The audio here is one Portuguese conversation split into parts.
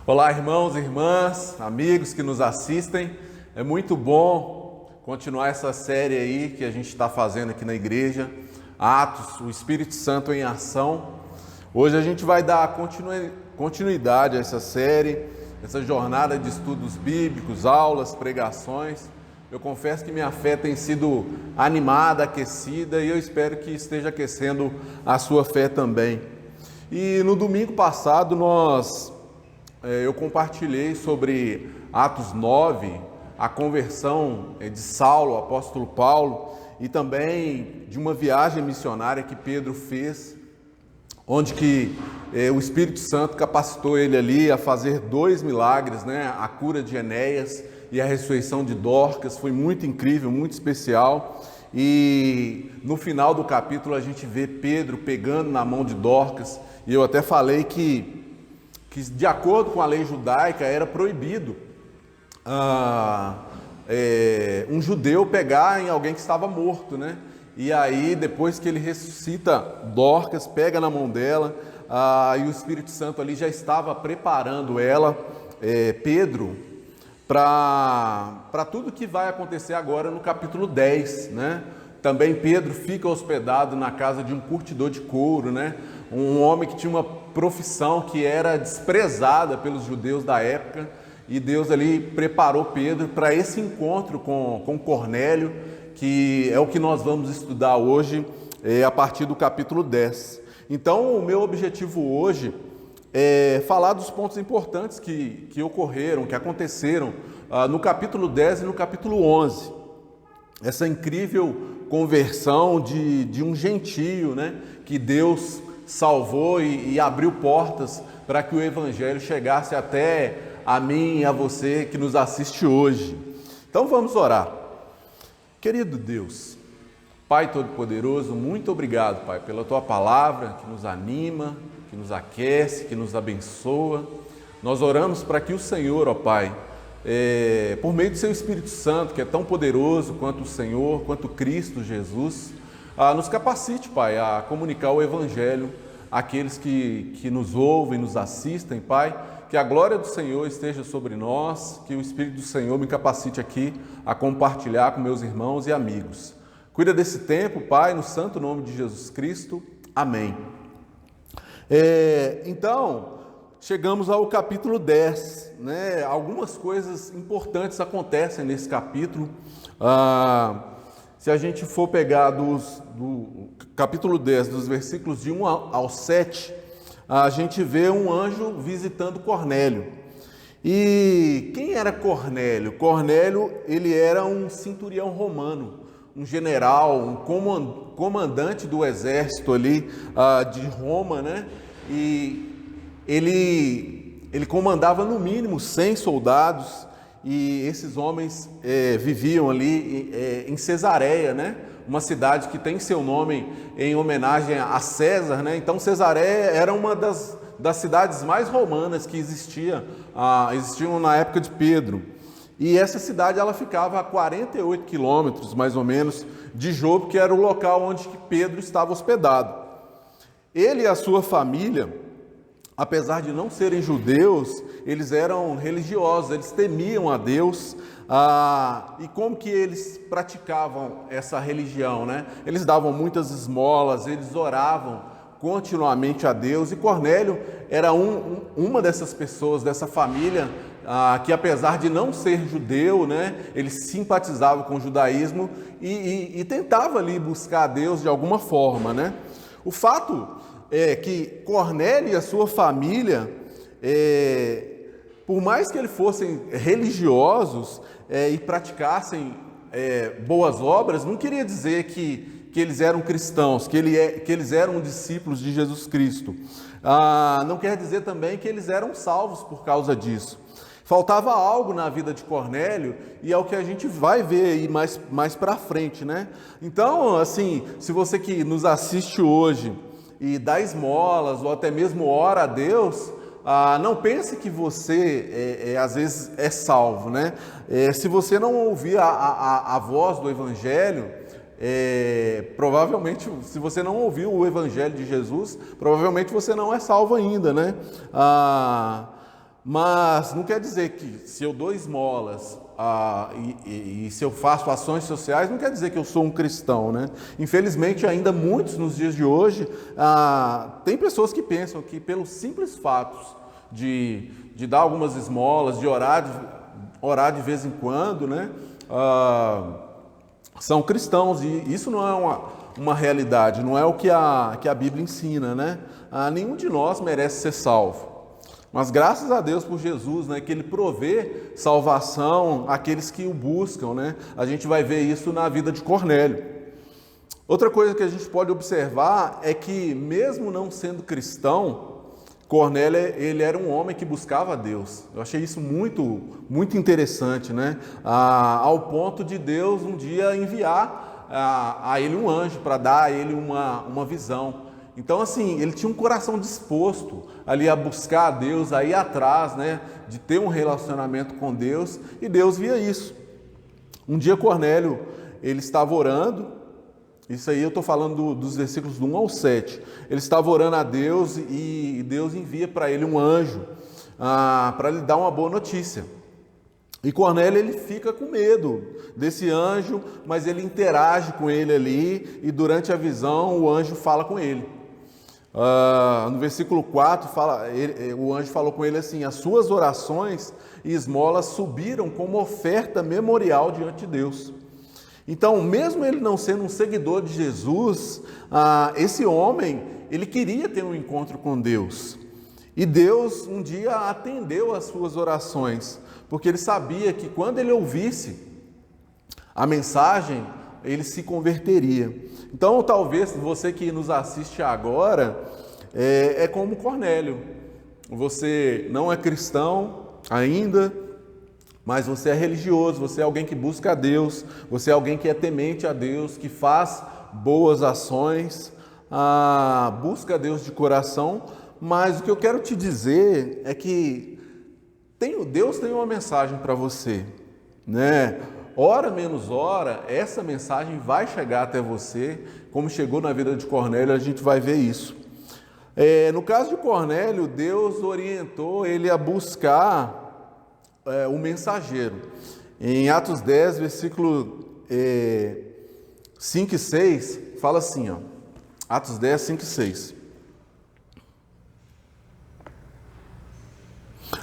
Olá, irmãos e irmãs, amigos que nos assistem. É muito bom continuar essa série aí que a gente está fazendo aqui na igreja, Atos, o Espírito Santo em ação. Hoje a gente vai dar continuidade a essa série, essa jornada de estudos bíblicos, aulas, pregações. Eu confesso que minha fé tem sido animada, aquecida, e eu espero que esteja aquecendo a sua fé também. E no domingo passado eu compartilhei sobre Atos 9, a conversão de Saulo, o apóstolo Paulo, e também de uma viagem missionária que Pedro fez, onde que o Espírito Santo capacitou ele ali a fazer 2 milagres, né? A cura de Enéas e a ressurreição de Dorcas. Foi muito incrível, muito especial. E no final do capítulo a gente vê Pedro pegando na mão de Dorcas, e eu até falei que de acordo com a lei judaica era proibido um judeu pegar em alguém que estava morto, né? E aí depois que ele ressuscita Dorcas, pega na mão dela, e o Espírito Santo ali já estava preparando ela, Pedro, para tudo que vai acontecer agora no capítulo 10, né? Também Pedro fica hospedado na casa de um curtidor de couro, né? Um homem que tinha uma profissão que era desprezada pelos judeus da época, e Deus ali preparou Pedro para esse encontro com Cornélio, que é o que nós vamos estudar hoje, a partir do capítulo 10. Então, o meu objetivo hoje é falar dos pontos importantes que ocorreram, que aconteceram no capítulo 10 e no capítulo 11. Essa incrível conversão de um gentio, né, que Deus salvou e abriu portas para que o evangelho chegasse até a mim e a você que nos assiste hoje. Então vamos orar. Querido Deus, Pai Todo-Poderoso, muito obrigado, Pai, pela Tua palavra que nos anima, que nos aquece, que nos abençoa. Nós oramos para que o Senhor, ó Pai, por meio do Seu Espírito Santo, que é tão poderoso quanto o Senhor, quanto Cristo Jesus, nos capacite, Pai, a comunicar o Evangelho àqueles que nos ouvem, nos assistem, Pai. Que a glória do Senhor esteja sobre nós, que o Espírito do Senhor me capacite aqui a compartilhar com meus irmãos e amigos. Cuida desse tempo, Pai, no santo nome de Jesus Cristo. Amém. Então, chegamos ao capítulo 10, né? Algumas coisas importantes acontecem nesse capítulo. Se a gente for pegar do capítulo 10, dos versículos de 1 ao 7, a gente vê um anjo visitando Cornélio. E quem era Cornélio? Cornélio, ele era um centurião romano, um general, um comandante do exército ali de Roma, né? E ele comandava no mínimo 100 soldados, e esses homens viviam ali em Cesareia, né? Uma cidade que tem seu nome em homenagem a César, né? Então Cesareia era uma das cidades mais romanas que existiam na época de Pedro. E essa cidade ela ficava a 48 quilômetros, mais ou menos, de Jope, que era o local onde que Pedro estava hospedado. Ele e a sua família, apesar de não serem judeus, eles eram religiosos, eles temiam a Deus. E como que eles praticavam essa religião, né? Eles davam muitas esmolas, eles oravam continuamente a Deus, e Cornélio era uma dessas pessoas, dessa família, que apesar de não ser judeu, né, ele simpatizava com o judaísmo e tentava ali buscar a Deus de alguma forma, né? O fato é que Cornélio e a sua família, por mais que eles fossem religiosos e praticassem boas obras, não queria dizer que eles eram cristãos, que eles eram discípulos de Jesus Cristo. Não quer dizer também que eles eram salvos por causa disso. Faltava algo na vida de Cornélio, e é o que a gente vai ver aí mais para frente, né? Então, assim, se você que nos assiste hoje e dá esmolas ou até mesmo ora a Deus, não pense que você, às vezes, é salvo, né? Se você não ouvir a voz do Evangelho, provavelmente, se você não ouviu o Evangelho de Jesus, provavelmente você não é salvo ainda, né? Mas não quer dizer que se eu dou esmolas e se eu faço ações sociais, não quer dizer que eu sou um cristão, né? Infelizmente, ainda muitos nos dias de hoje, tem pessoas que pensam que pelos simples fatos de dar algumas esmolas, de orar de vez em quando, né? São cristãos, e isso não é uma realidade, não é o que a Bíblia ensina, né? Nenhum de nós merece ser salvo. Mas graças a Deus por Jesus, né, que Ele provê salvação àqueles que o buscam, né? A gente vai ver isso na vida de Cornélio. Outra coisa que a gente pode observar é que, mesmo não sendo cristão, Cornélio, ele era um homem que buscava a Deus. Eu achei isso muito, muito interessante, né? Ao ponto de Deus um dia enviar a ele um anjo para dar a ele uma visão. Então, assim, ele tinha um coração disposto ali a buscar a Deus, a ir atrás, né, de ter um relacionamento com Deus, e Deus via isso. Um dia Cornélio, ele estava orando, isso aí eu estou falando dos versículos do 1 ao 7, ele estava orando a Deus e Deus envia para ele um anjo para lhe dar uma boa notícia. E Cornélio, ele fica com medo desse anjo, mas ele interage com ele ali, e durante a visão o anjo fala com ele. No versículo 4, o anjo falou com ele assim: as suas orações e esmolas subiram como oferta memorial diante de Deus. Então, mesmo ele não sendo um seguidor de Jesus, esse homem, ele queria ter um encontro com Deus. E Deus um dia atendeu às suas orações, porque ele sabia que quando ele ouvisse a mensagem, ele se converteria. Então, talvez você que nos assiste agora é como Cornélio. Você não é cristão ainda, mas você é religioso, você é alguém que busca a Deus, você é alguém que é temente a Deus, que faz boas ações, busca a Deus de coração. Mas o que eu quero te dizer é que Deus tem uma mensagem para você, né? Hora menos hora, essa mensagem vai chegar até você, como chegou na vida de Cornélio, a gente vai ver isso. No caso de Cornélio, Deus orientou ele a buscar o mensageiro. Em Atos 10, versículo 5 e 6, fala assim, ó, Atos 10, 5 e 6.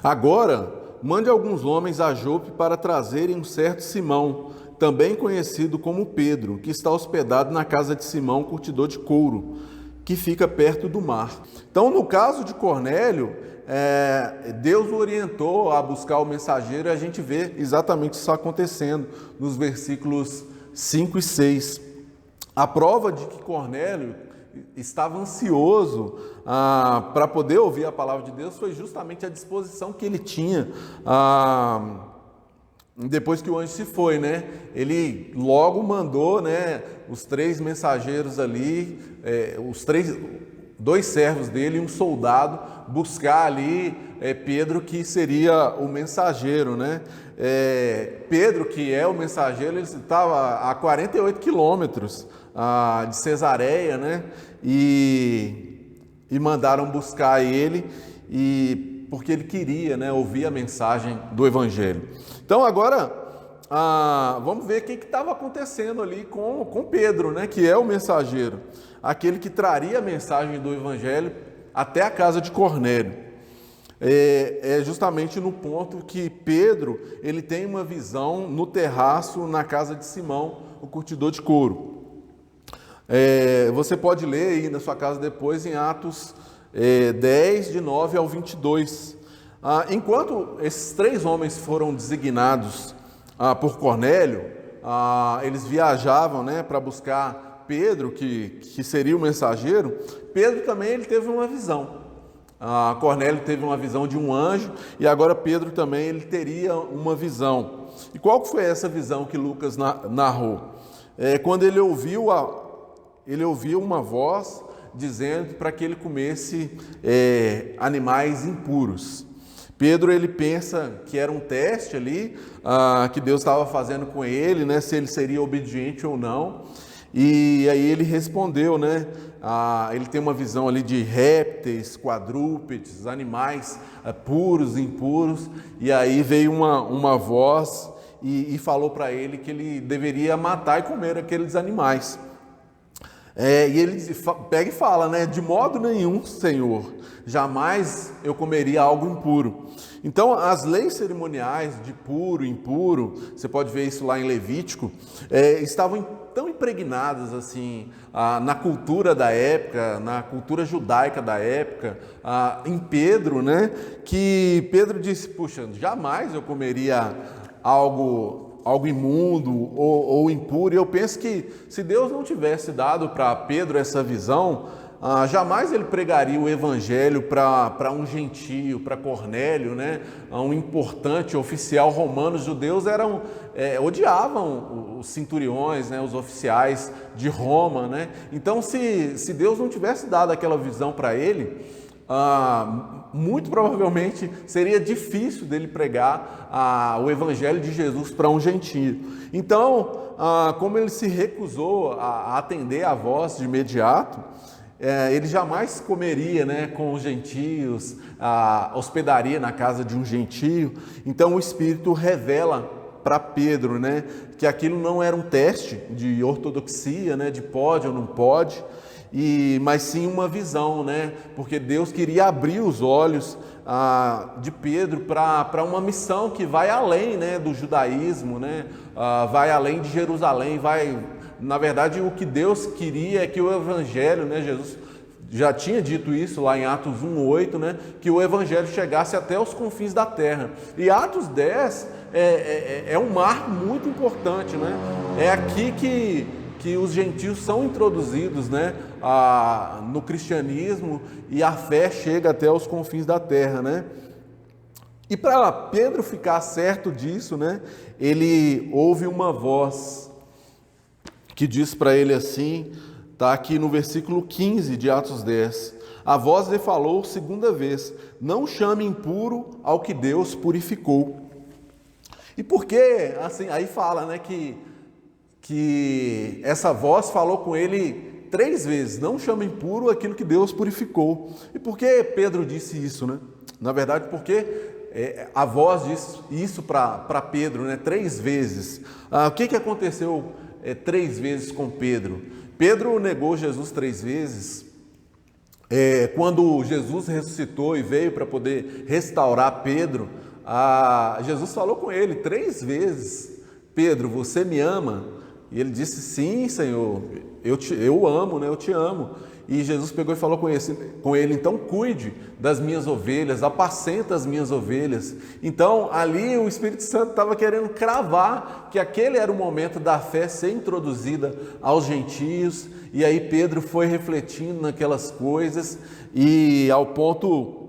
Agora, mande alguns homens a Jope para trazerem um certo Simão, também conhecido como Pedro, que está hospedado na casa de Simão, curtidor de couro, que fica perto do mar. Então, no caso de Cornélio, Deus o orientou a buscar o mensageiro, e a gente vê exatamente isso acontecendo nos versículos 5 e 6. A prova de que Cornélio estava ansioso para poder ouvir a palavra de Deus foi justamente a disposição que ele tinha depois que o anjo se foi, né? Ele logo mandou, né, os 3 mensageiros ali, dois servos dele e um soldado, buscar ali Pedro, que seria o mensageiro, né? Pedro, que é o mensageiro, ele estava a 48 quilômetros de Cesareia, né? E mandaram buscar ele, porque ele queria, né, ouvir a mensagem do Evangelho. Então agora vamos ver o que estava acontecendo ali com Pedro, né, que é o mensageiro, aquele que traria a mensagem do Evangelho até a casa de Cornélio. É justamente no ponto que Pedro, ele tem uma visão no terraço na casa de Simão, o curtidor de couro. Você pode ler aí na sua casa depois em Atos 10, de 9 ao 22. Enquanto esses 3 homens foram designados por Cornélio, eles viajavam, né, para buscar Pedro, que seria o mensageiro. Pedro também ele teve uma visão. Cornélio teve uma visão de um anjo, e agora Pedro também ele teria uma visão. E qual foi essa visão que Lucas narrou? Quando ele ouviu uma voz dizendo para que ele comesse animais impuros. Pedro, ele pensa que era um teste ali, que Deus estava fazendo com ele, né, se ele seria obediente ou não. E aí ele respondeu, né? Ele tem uma visão ali de répteis, quadrúpedes, animais puros, impuros, e aí veio uma voz e falou para ele que ele deveria matar e comer aqueles animais. E ele pega e fala, né? De modo nenhum, Senhor, jamais eu comeria algo impuro. Então, as leis cerimoniais de puro e impuro, você pode ver isso lá em Levítico, estavam tão impregnadas assim na cultura da época, na cultura judaica da época, em Pedro, né? Que Pedro disse, puxa, jamais eu comeria algo imundo ou impuro. E eu penso que se Deus não tivesse dado para Pedro essa visão, jamais ele pregaria o evangelho para um gentio, para Cornélio, né? Um importante oficial romano. Os judeus odiavam os centuriões, né? Os oficiais de Roma, né? Então, se Deus não tivesse dado aquela visão para ele, muito provavelmente seria difícil dele pregar o evangelho de Jesus para um gentio. Então, como ele se recusou a atender a voz de imediato, ele jamais comeria, né, com os gentios, hospedaria na casa de um gentio. Então o Espírito revela para Pedro, né, que aquilo não era um teste de ortodoxia, né, de pode ou não pode, mas sim uma visão, né? Porque Deus queria abrir os olhos de Pedro para uma missão que vai além, né, do judaísmo, né? Vai além de Jerusalém, na verdade, o que Deus queria é que o evangelho, né, Jesus já tinha dito isso lá em Atos 1:8, né, que o evangelho chegasse até os confins da terra. E Atos 10 é um marco muito importante, né? É aqui que os gentios são introduzidos, né, no cristianismo, e a fé chega até os confins da terra, né? E para Pedro ficar certo disso, né, ele ouve uma voz que diz para ele assim, está aqui no versículo 15 de Atos 10. A voz lhe falou segunda vez, não chame impuro ao que Deus purificou. E por que, assim, aí fala, né, que essa voz falou com ele 3 vezes, não chame impuro aquilo que Deus purificou. E por que Pedro disse isso, né? Na verdade, porque a voz disse isso para Pedro, né, 3 vezes. O que aconteceu 3 vezes com Pedro? Pedro negou Jesus 3 vezes. Quando Jesus ressuscitou e veio para poder restaurar Pedro, Jesus falou com ele 3 vezes, Pedro, você me ama? E ele disse, sim, Senhor, eu amo, né? Eu te amo. E Jesus pegou e falou com ele, então cuide das minhas ovelhas, apacenta as minhas ovelhas. Então ali o Espírito Santo estava querendo cravar que aquele era o momento da fé ser introduzida aos gentios. E aí Pedro foi refletindo naquelas coisas, e ao ponto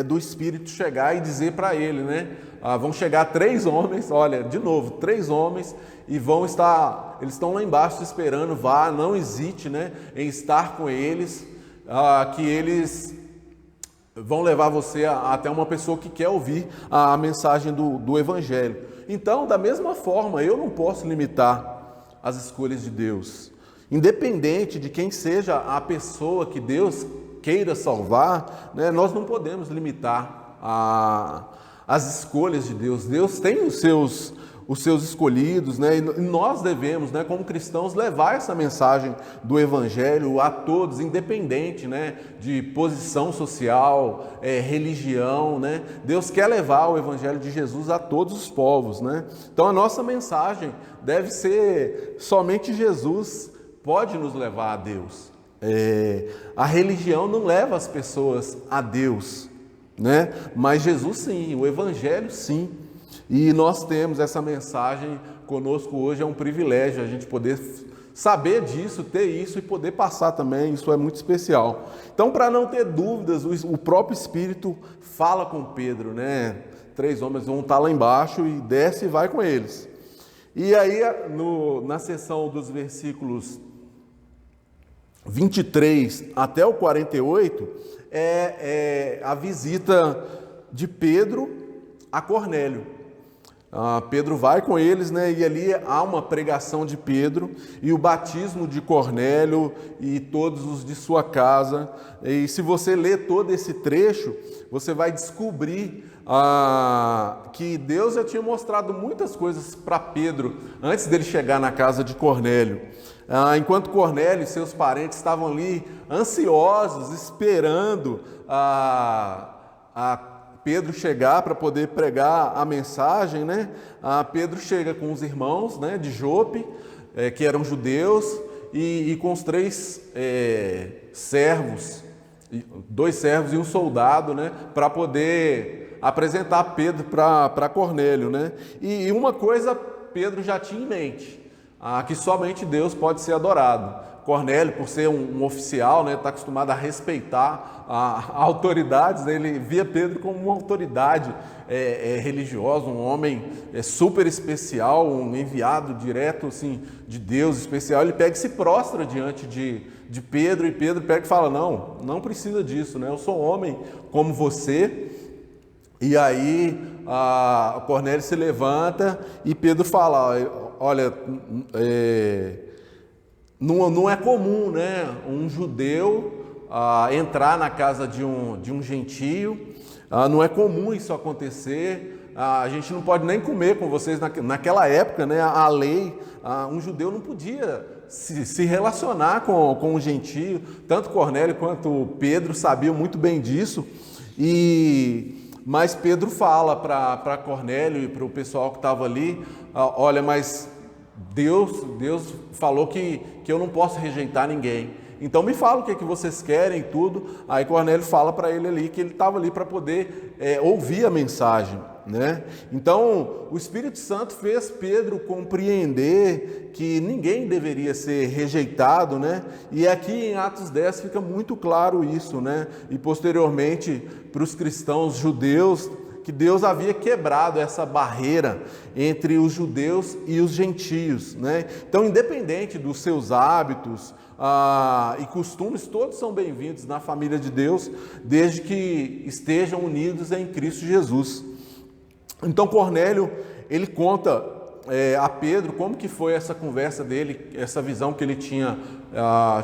do Espírito chegar e dizer para ele, né? Vão chegar 3 homens, olha, de novo, 3 homens, e eles estão lá embaixo esperando, vá, não hesite, né, em estar com eles, que eles vão levar você até uma pessoa que quer ouvir a mensagem do Evangelho. Então, da mesma forma, eu não posso limitar as escolhas de Deus, independente de quem seja a pessoa que Deus queira salvar, né, nós não podemos limitar as escolhas de Deus. Deus tem os seus escolhidos, né? E nós devemos, né, como cristãos, levar essa mensagem do Evangelho a todos, independente, né, de posição social, religião, né? Deus quer levar o Evangelho de Jesus a todos os povos, né? Então a nossa mensagem deve ser somente Jesus pode nos levar a Deus. A religião não leva as pessoas a Deus, né? Mas Jesus sim, o Evangelho sim. E nós temos essa mensagem conosco hoje, é um privilégio a gente poder saber disso, ter isso e poder passar também, isso é muito especial. Então, para não ter dúvidas, o próprio Espírito fala com Pedro, né? 3 homens vão estar lá embaixo e desce e vai com eles. E aí, na seção dos versículos 23 até o 48, a visita de Pedro a Cornélio. Pedro vai com eles, né? E ali há uma pregação de Pedro e o batismo de Cornélio e todos os de sua casa. E se você ler todo esse trecho, você vai descobrir que Deus já tinha mostrado muitas coisas para Pedro antes dele chegar na casa de Cornélio. Enquanto Cornélio e seus parentes estavam ali ansiosos, esperando Pedro chegar para poder pregar a mensagem, né? Pedro chega com os irmãos, né, de Jope, que eram judeus, e com os 3 servos, 2 servos e um soldado, né, para poder apresentar Pedro para Cornélio, né? E uma coisa Pedro já tinha em mente, que somente Deus pode ser adorado. Cornélio, por ser um oficial, né, está acostumado a respeitar autoridades, né, ele via Pedro como uma autoridade religiosa, um homem super especial, um enviado direto assim, de Deus especial. Ele pega e se prostra diante de Pedro, e Pedro pega e fala: não precisa disso, né, eu sou um homem como você. E aí Cornélio se levanta e Pedro fala: olha, não é comum, né, um judeu entrar na casa de um gentio, não é comum isso acontecer, a gente não pode nem comer com vocês. Naquela época, né, a lei, um judeu não podia se relacionar com um gentio. Tanto Cornélio quanto Pedro sabiam muito bem disso, mas Pedro fala para Cornélio e para o pessoal que estava ali: olha, mas Deus falou que eu não posso rejeitar ninguém, então me fala o que vocês querem, tudo. Aí Cornélio fala para ele ali que ele estava ali para poder ouvir a mensagem, né? Então o Espírito Santo fez Pedro compreender que ninguém deveria ser rejeitado, né? E aqui em Atos 10 fica muito claro isso, né? E posteriormente para os cristãos judeus, que Deus havia quebrado essa barreira entre os judeus e os gentios, né? Então, independente dos seus hábitos e costumes, todos são bem-vindos na família de Deus, desde que estejam unidos em Cristo Jesus. Então, Cornélio, ele conta a Pedro como que foi essa conversa dele, essa visão que ele tinha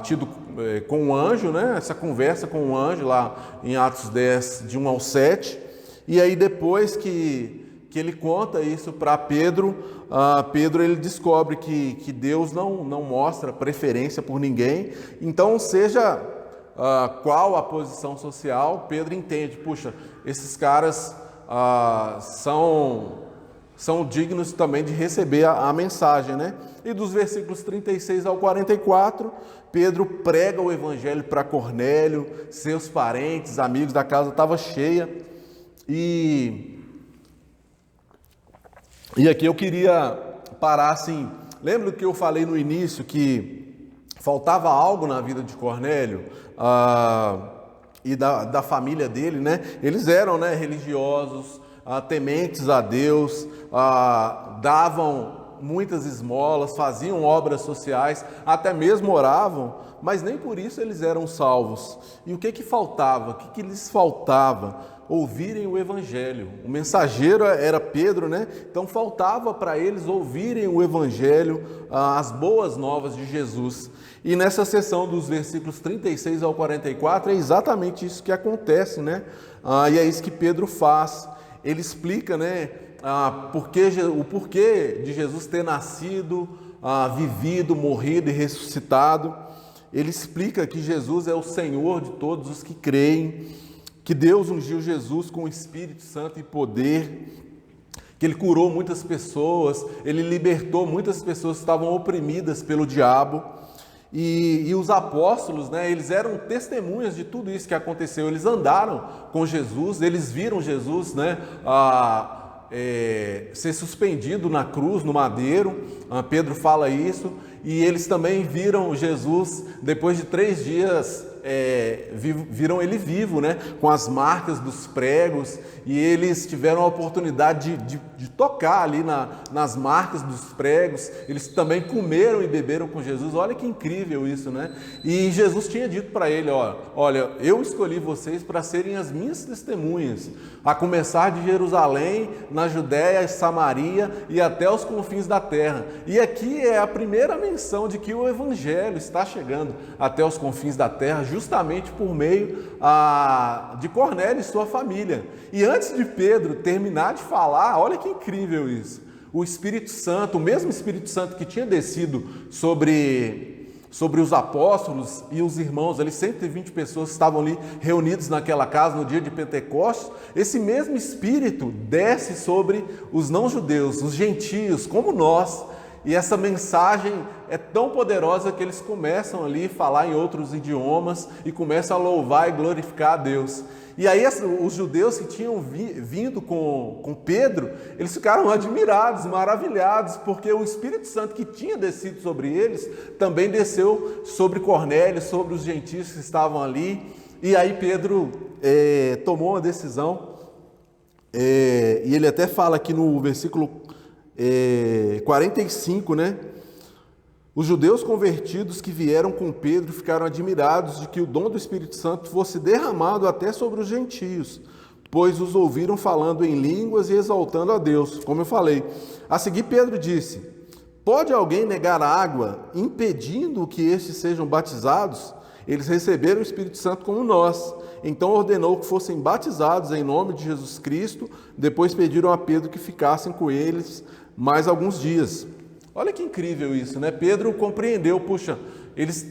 tido com o anjo, né? Essa conversa com o anjo lá em Atos 10, de 1 ao 7. E aí depois que ele conta isso para Pedro, Pedro ele descobre que Deus não mostra preferência por ninguém. Então, seja qual a posição social, Pedro entende: puxa, esses caras são dignos também de receber a mensagem, né? E dos versículos 36 ao 44, Pedro prega o evangelho para Cornélio, seus parentes, amigos, da casa estava cheia. E aqui eu queria parar assim. Lembra que eu falei no início que faltava algo na vida de Cornélio e da família dele, né? Eles eram, né, religiosos, tementes a Deus, davam muitas esmolas, faziam obras sociais, até mesmo oravam, mas nem por isso eles eram salvos. E o que faltava? O que lhes faltava? Ouvirem o evangelho. O mensageiro era Pedro, né? Então faltava para eles ouvirem o evangelho, as boas novas de Jesus. E nessa seção dos versículos 36 ao 44 é exatamente isso que acontece, né? E é isso que Pedro faz. Ele explica, né, o porquê de Jesus ter nascido, vivido, morrido e ressuscitado. Ele explica que Jesus é o Senhor de todos os que creem, que Deus ungiu Jesus com o Espírito Santo e poder, que Ele curou muitas pessoas, Ele libertou muitas pessoas que estavam oprimidas pelo diabo. E os apóstolos, né, eles eram testemunhas de tudo isso que aconteceu. Eles andaram com Jesus, eles viram Jesus, né, ser suspendido na cruz, no madeiro. Pedro fala isso. E eles também viram Jesus, depois de 3 dias viram ele vivo, né? Com as marcas dos pregos, e eles tiveram a oportunidade de tocar ali nas marcas dos pregos. Eles também comeram e beberam com Jesus. Olha que incrível isso, né? E Jesus tinha dito para ele, olha, eu escolhi vocês para serem as minhas testemunhas, a começar de Jerusalém, na Judéia, Samaria e até os confins da terra. E aqui é a primeira menção de que o Evangelho está chegando até os confins da terra, justamente por meio de Cornélio e sua família. E antes de Pedro terminar de falar, olha que incrível isso, o Espírito Santo, o mesmo Espírito Santo que tinha descido sobre os apóstolos e os irmãos, ali 120 pessoas estavam ali reunidos naquela casa no dia de Pentecostes, esse mesmo Espírito desce sobre os não-judeus, os gentios, como nós, e essa mensagem é tão poderosa que eles começam ali a falar em outros idiomas e começam a louvar e glorificar a Deus. E aí os judeus que tinham vindo com Pedro, eles ficaram admirados, maravilhados, porque o Espírito Santo que tinha descido sobre eles, também desceu sobre Cornélio, sobre os gentios que estavam ali. E aí Pedro tomou uma decisão, e ele até fala aqui no versículo 45, né? Os judeus convertidos que vieram com Pedro ficaram admirados de que o dom do Espírito Santo fosse derramado até sobre os gentios, pois os ouviram falando em línguas e exaltando a Deus, como eu falei. A seguir Pedro disse: pode alguém negar a água, impedindo que estes sejam batizados? Eles receberam o Espírito Santo como nós. Então ordenou que fossem batizados em nome de Jesus Cristo. Depois pediram a Pedro que ficassem com eles mais alguns dias. Olha que incrível isso, né? Pedro compreendeu, puxa, eles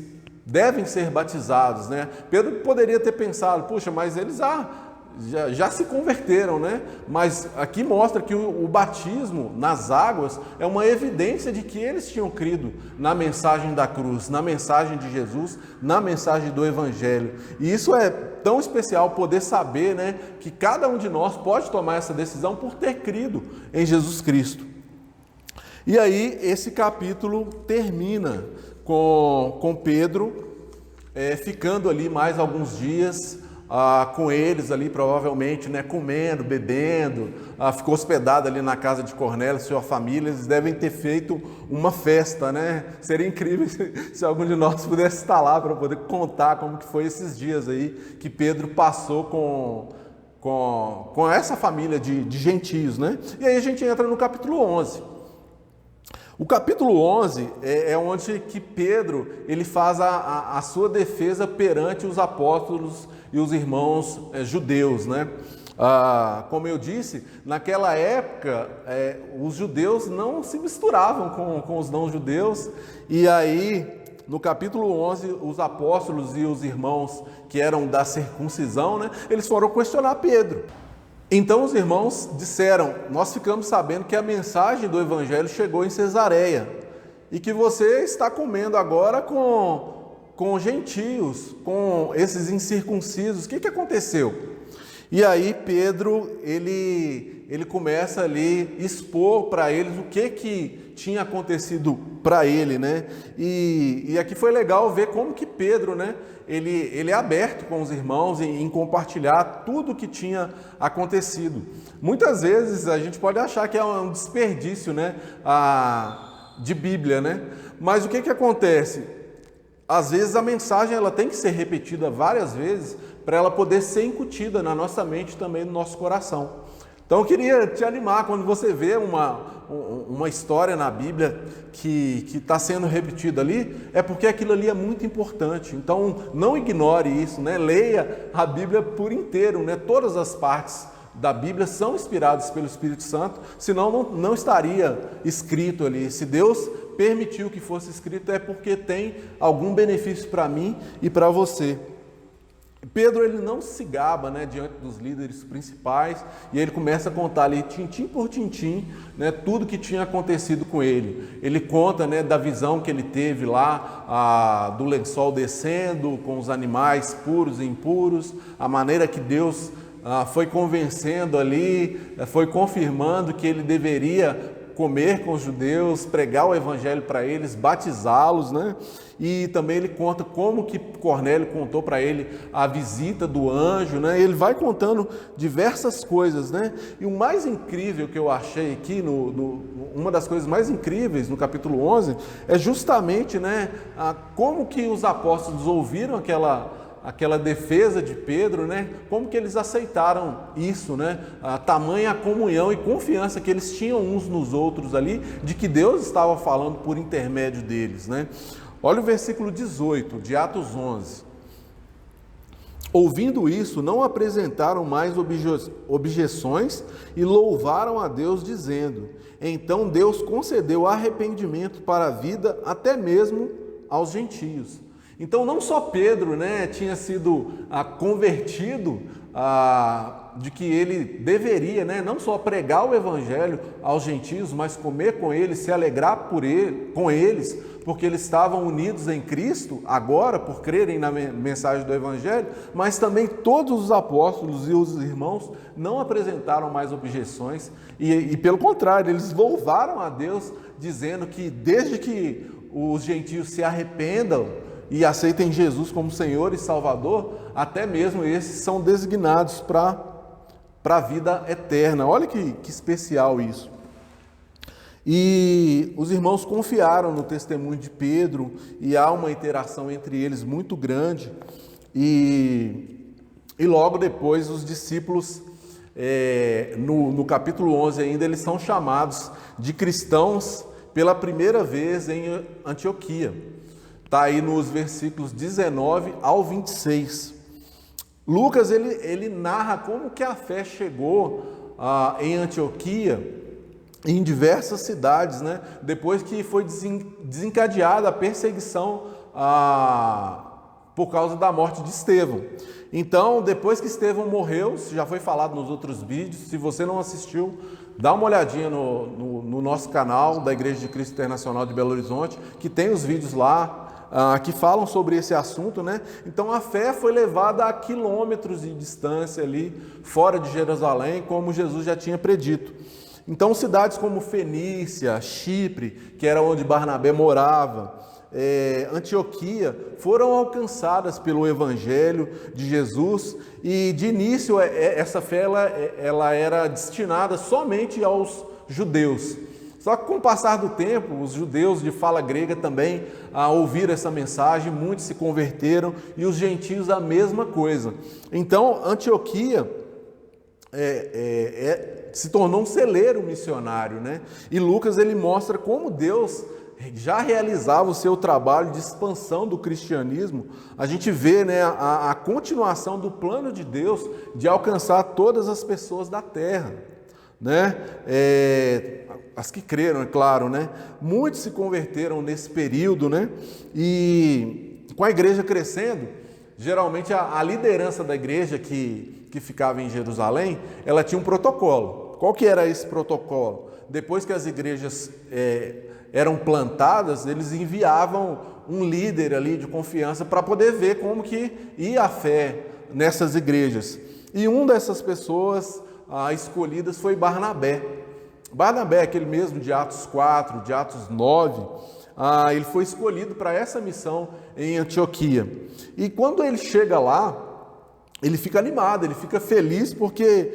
devem ser batizados, né? Pedro poderia ter pensado, puxa, mas eles já se converteram, né? Mas aqui mostra que o batismo nas águas é uma evidência de que eles tinham crido na mensagem da cruz, na mensagem de Jesus, na mensagem do Evangelho. E isso é tão especial poder saber, né, que cada um de nós pode tomar essa decisão por ter crido em Jesus Cristo. E aí esse capítulo termina com Pedro ficando ali mais alguns dias com eles ali, provavelmente, né, comendo, bebendo, ficou hospedado ali na casa de Cornélio, sua família. Eles devem ter feito uma festa, né? Seria incrível se algum de nós pudesse estar lá para poder contar como que foi esses dias aí que Pedro passou com essa família de gentios, né? E aí a gente entra no capítulo 11. O capítulo 11 é onde que Pedro ele faz a sua defesa perante os apóstolos e os irmãos judeus, né? Como eu disse, naquela época os judeus não se misturavam com os não-judeus, e aí no capítulo 11 os apóstolos e os irmãos que eram da circuncisão, né, eles foram questionar Pedro. Então os irmãos disseram: nós ficamos sabendo que a mensagem do Evangelho chegou em Cesareia e que você está comendo agora com gentios, com esses incircuncisos. O que aconteceu? E aí Pedro, ele começa ali a expor para eles o que tinha acontecido para ele, né? E aqui foi legal ver como que Pedro, né? Ele é aberto com os irmãos em compartilhar tudo o que tinha acontecido. Muitas vezes a gente pode achar que é um desperdício, né? De Bíblia, né? Mas o que acontece? Às vezes a mensagem ela tem que ser repetida várias vezes para ela poder ser incutida na nossa mente e também no nosso coração. Então eu queria te animar quando você vê uma história na Bíblia que está sendo repetida ali, é porque aquilo ali é muito importante. Então não ignore isso, né? Leia a Bíblia por inteiro, né? Todas as partes da Bíblia são inspiradas pelo Espírito Santo, senão não estaria escrito ali. Se Deus permitiu que fosse escrito, é porque tem algum benefício para mim e para você. Pedro ele não se gaba, né, diante dos líderes principais, e ele começa a contar ali tintim por tintim, né, tudo que tinha acontecido com ele. Ele conta, né, da visão que ele teve lá, do lençol descendo com os animais puros e impuros, a maneira que Deus foi convencendo ali, foi confirmando que ele deveria comer com os judeus, pregar o evangelho para eles, batizá-los, né? E também ele conta como que Cornélio contou para ele a visita do anjo, né? Ele vai contando diversas coisas, né? E o mais incrível que eu achei aqui, uma das coisas mais incríveis no capítulo 11, é justamente, né, como que os apóstolos ouviram aquela defesa de Pedro, né? Como que eles aceitaram isso, né? A tamanha comunhão e confiança que eles tinham uns nos outros ali, de que Deus estava falando por intermédio deles, né? Olha o versículo 18 de Atos 11. Ouvindo isso, não apresentaram mais objeções e louvaram a Deus, dizendo: então Deus concedeu arrependimento para a vida até mesmo aos gentios. Então não só Pedro, né, tinha sido convertido de que ele deveria, né, não só pregar o evangelho aos gentios, mas comer com eles, se alegrar com eles, porque eles estavam unidos em Cristo agora, por crerem na mensagem do evangelho, mas também todos os apóstolos e os irmãos não apresentaram mais objeções e pelo contrário, eles louvaram a Deus, dizendo que desde que os gentios se arrependam e aceitem Jesus como Senhor e Salvador, até mesmo esses são designados para a vida eterna. Olha que especial isso. E os irmãos confiaram no testemunho de Pedro e há uma interação entre eles muito grande. E logo depois os discípulos, no capítulo 11 ainda, eles são chamados de cristãos pela primeira vez em Antioquia. Está aí nos versículos 19 ao 26. Lucas, ele narra como que a fé chegou em Antioquia, em diversas cidades, né? Depois que foi desencadeada a perseguição por causa da morte de Estevão. Então, depois que Estevão morreu, já foi falado nos outros vídeos, se você não assistiu, dá uma olhadinha no nosso canal da Igreja de Cristo Internacional de Belo Horizonte, que tem os vídeos lá, que falam sobre esse assunto, né? Então a fé foi levada a quilômetros de distância ali, fora de Jerusalém, como Jesus já tinha predito. Então cidades como Fenícia, Chipre, que era onde Barnabé morava, Antioquia, foram alcançadas pelo Evangelho de Jesus e de início essa fé ela era destinada somente aos judeus. Só que com o passar do tempo, os judeus de fala grega também ouviram essa mensagem, muitos se converteram e os gentios a mesma coisa. Então, Antioquia se tornou um celeiro missionário, né? E Lucas ele mostra como Deus já realizava o seu trabalho de expansão do cristianismo. A gente vê, né, a continuação do plano de Deus de alcançar todas as pessoas da terra, né? As que creram, é claro, né? Muitos se converteram nesse período, né? E com a igreja crescendo, geralmente a liderança da igreja que ficava em Jerusalém, ela tinha um protocolo. Qual que era esse protocolo? Depois que as igrejas eram plantadas, eles enviavam um líder ali de confiança para poder ver como que ia a fé nessas igrejas. E uma dessas pessoas escolhidas foi Barnabé. Barnabé, aquele mesmo de Atos 4, de Atos 9, ele foi escolhido para essa missão em Antioquia. E quando ele chega lá, ele fica animado, ele fica feliz porque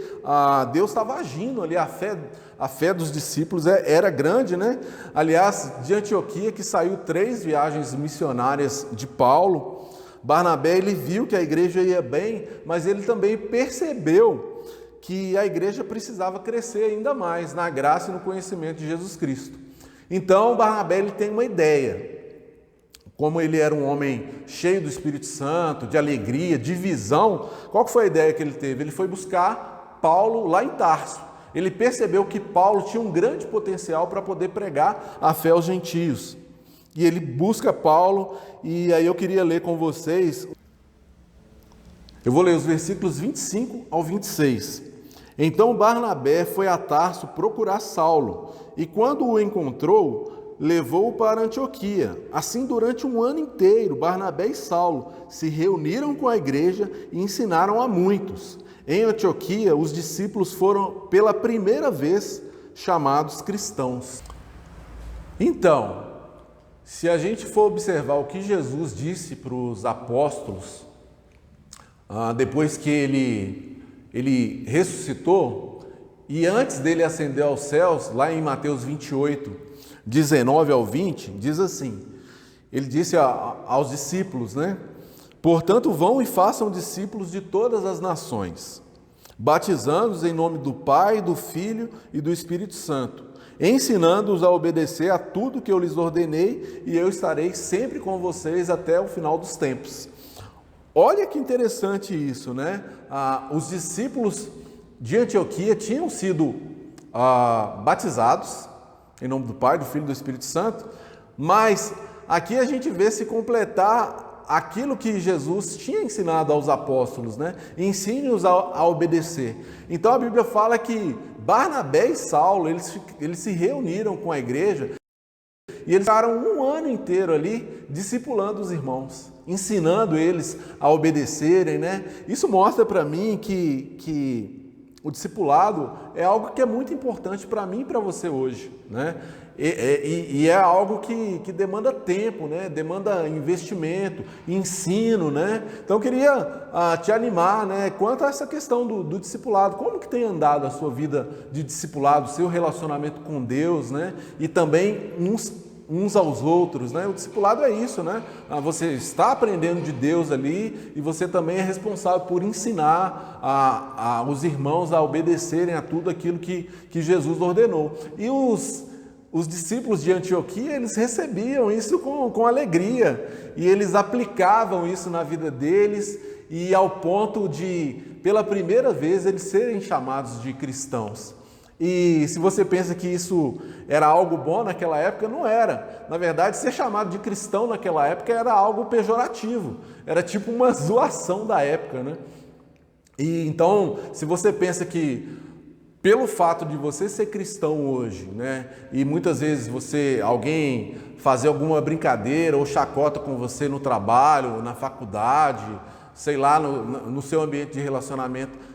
Deus estava agindo ali, a fé dos discípulos era grande, né? Aliás, de Antioquia que saiu 3 viagens missionárias de Paulo, Barnabé ele viu que a igreja ia bem, mas ele também percebeu que a igreja precisava crescer ainda mais na graça e no conhecimento de Jesus Cristo. Então, Barnabé ele tem uma ideia. Como ele era um homem cheio do Espírito Santo, de alegria, de visão, qual que foi a ideia que ele teve? Ele foi buscar Paulo lá em Tarso. Ele percebeu que Paulo tinha um grande potencial para poder pregar a fé aos gentios. E ele busca Paulo, e aí eu queria ler com vocês. Eu vou ler os versículos 25 ao 26. Então Barnabé foi a Tarso procurar Saulo, e quando o encontrou, levou-o para Antioquia. Assim, durante um ano inteiro, Barnabé e Saulo se reuniram com a igreja e ensinaram a muitos. Em Antioquia, os discípulos foram pela primeira vez chamados cristãos. Então, se a gente for observar o que Jesus disse para os apóstolos, depois que ele ressuscitou, e antes dele ascender aos céus, lá em Mateus 28, 19 ao 20, diz assim, ele disse aos discípulos, né? Portanto, vão e façam discípulos de todas as nações, batizando-os em nome do Pai, do Filho e do Espírito Santo, ensinando-os a obedecer a tudo que eu lhes ordenei, e eu estarei sempre com vocês até o final dos tempos. Olha que interessante isso, né? Os discípulos de Antioquia tinham sido batizados em nome do Pai, do Filho e do Espírito Santo, mas aqui a gente vê se completar aquilo que Jesus tinha ensinado aos apóstolos, né? Ensine-os a obedecer. Então a Bíblia fala que Barnabé e Saulo, eles se reuniram com a igreja e eles ficaram um ano inteiro ali discipulando os irmãos, ensinando eles a obedecerem, né? Isso mostra para mim que o discipulado é algo que é muito importante para mim e para você hoje, né? E é algo que demanda tempo, né? Demanda investimento, ensino, né? Então eu queria te animar, né? Quanto a essa questão do discipulado, como que tem andado a sua vida de discipulado, o seu relacionamento com Deus, né? E também uns aos outros, né? O discipulado é isso, né? Você está aprendendo de Deus ali e você também é responsável por ensinar os irmãos a obedecerem a tudo aquilo que Jesus ordenou. E os discípulos de Antioquia, eles recebiam isso com alegria e eles aplicavam isso na vida deles e ao ponto de, pela primeira vez, eles serem chamados de cristãos. E se você pensa que isso era algo bom naquela época, não era. Na verdade, ser chamado de cristão naquela época era algo pejorativo, era tipo uma zoação da época, né? E então, se você pensa que pelo fato de você ser cristão hoje, né, e muitas vezes alguém fazer alguma brincadeira ou chacota com você no trabalho, na faculdade, sei lá, no seu ambiente de relacionamento,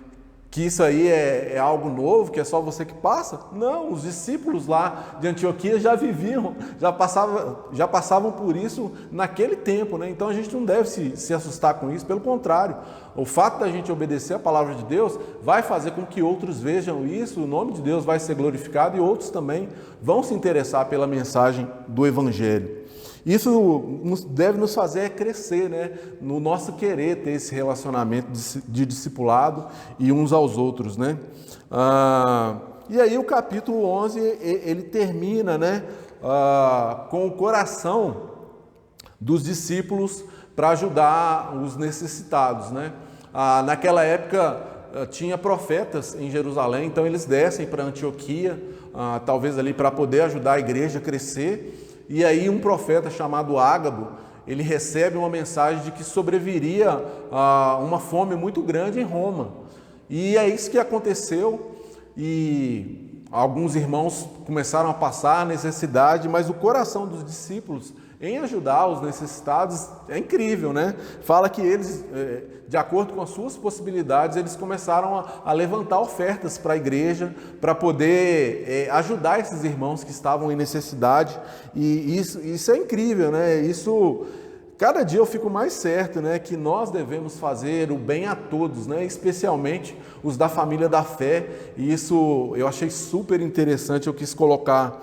que isso aí é algo novo, que é só você que passa? Não, os discípulos lá de Antioquia já viviam, já passavam por isso naquele tempo, né? Então a gente não deve se assustar com isso, pelo contrário, o fato da gente obedecer a palavra de Deus vai fazer com que outros vejam isso, o nome de Deus vai ser glorificado e outros também vão se interessar pela mensagem do Evangelho. Isso deve nos fazer crescer, né? No nosso querer ter esse relacionamento de discipulado e uns aos outros, né? E aí o capítulo 11, ele termina, né? Com o coração dos discípulos para ajudar os necessitados, né? Naquela época tinha profetas em Jerusalém, então eles descem para Antioquia, talvez ali para poder ajudar a igreja a crescer. E aí um profeta chamado Ágabo, ele recebe uma mensagem de que sobreviria uma fome muito grande em Roma. E é isso que aconteceu e alguns irmãos começaram a passar a necessidade, mas o coração dos discípulos em ajudar os necessitados é incrível, né? Fala que eles, de acordo com as suas possibilidades, eles começaram a levantar ofertas para a igreja, para poder ajudar esses irmãos que estavam em necessidade. E isso é incrível, né? Isso, cada dia eu fico mais certo, né, que nós devemos fazer o bem a todos, né, especialmente os da família da fé, e isso eu achei super interessante, eu quis colocar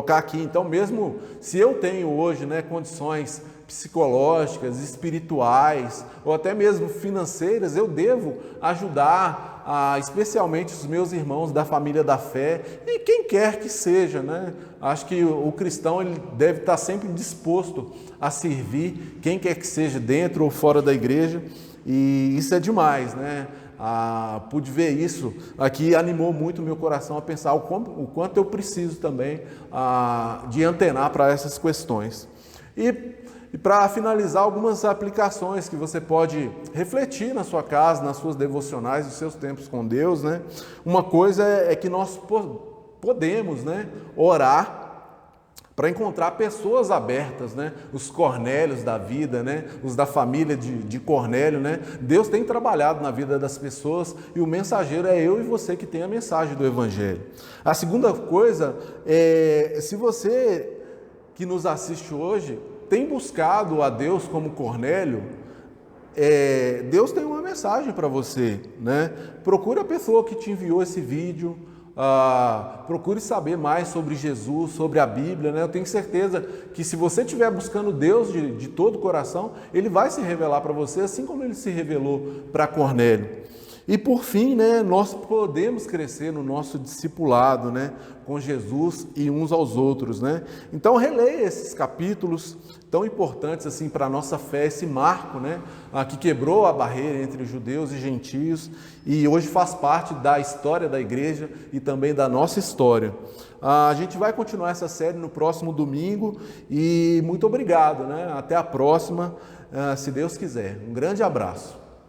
aqui. Então, mesmo se eu tenho hoje, né, condições psicológicas, espirituais ou até mesmo financeiras, eu devo ajudar especialmente os meus irmãos da família da fé e quem quer que seja, né? Acho que o cristão ele deve estar sempre disposto a servir quem quer que seja dentro ou fora da igreja, e isso é demais, né? Pude ver isso aqui, animou muito o meu coração a pensar o quanto eu preciso também de antenar para essas questões. E para finalizar, algumas aplicações que você pode refletir na sua casa, nas suas devocionais, nos seus tempos com Deus, né? Uma coisa é que nós podemos, né, orar para encontrar pessoas abertas, né? Os Cornélios da vida, né? Os da família de Cornélio, né? Deus tem trabalhado na vida das pessoas e o mensageiro é eu e você que tem a mensagem do Evangelho. A segunda coisa é, se você que nos assiste hoje tem buscado a Deus como Cornélio, Deus tem uma mensagem para você, né? Procure a pessoa que te enviou esse vídeo, procure saber mais sobre Jesus, sobre a Bíblia, né? Eu tenho certeza que se você estiver buscando Deus de todo o coração, Ele vai se revelar para você, assim como Ele se revelou para Cornélio. E por fim, né, nós podemos crescer no nosso discipulado, né, com Jesus e uns aos outros, né? Então releia esses capítulos tão importantes assim para a nossa fé, esse marco, né, que quebrou a barreira entre judeus e gentios e hoje faz parte da história da igreja e também da nossa história. A gente vai continuar essa série no próximo domingo e muito obrigado, né? Até a próxima, se Deus quiser. Um grande abraço.